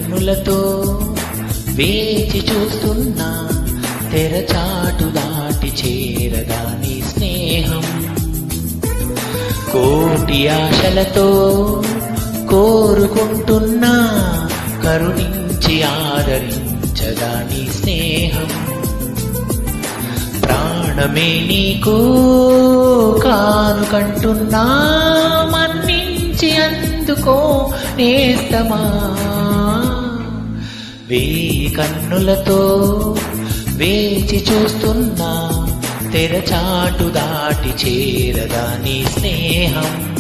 కన్నులతో వేచి చూస్తున్నా తెరచాటు దాటి చేరగా నీ స్నేహం. కోటి ఆశలతో కోరుకుంటున్నా కరుణించి ఆదరించగా నీ స్నేహం. ప్రాణమే నీకు కానుకంటున్నా మన్నించి అందుకో నేస్తమా. వేయి కన్నులతో వేచి చూస్తున్నా తెరచాటు దాటి చేరగా నీ స్నేహం.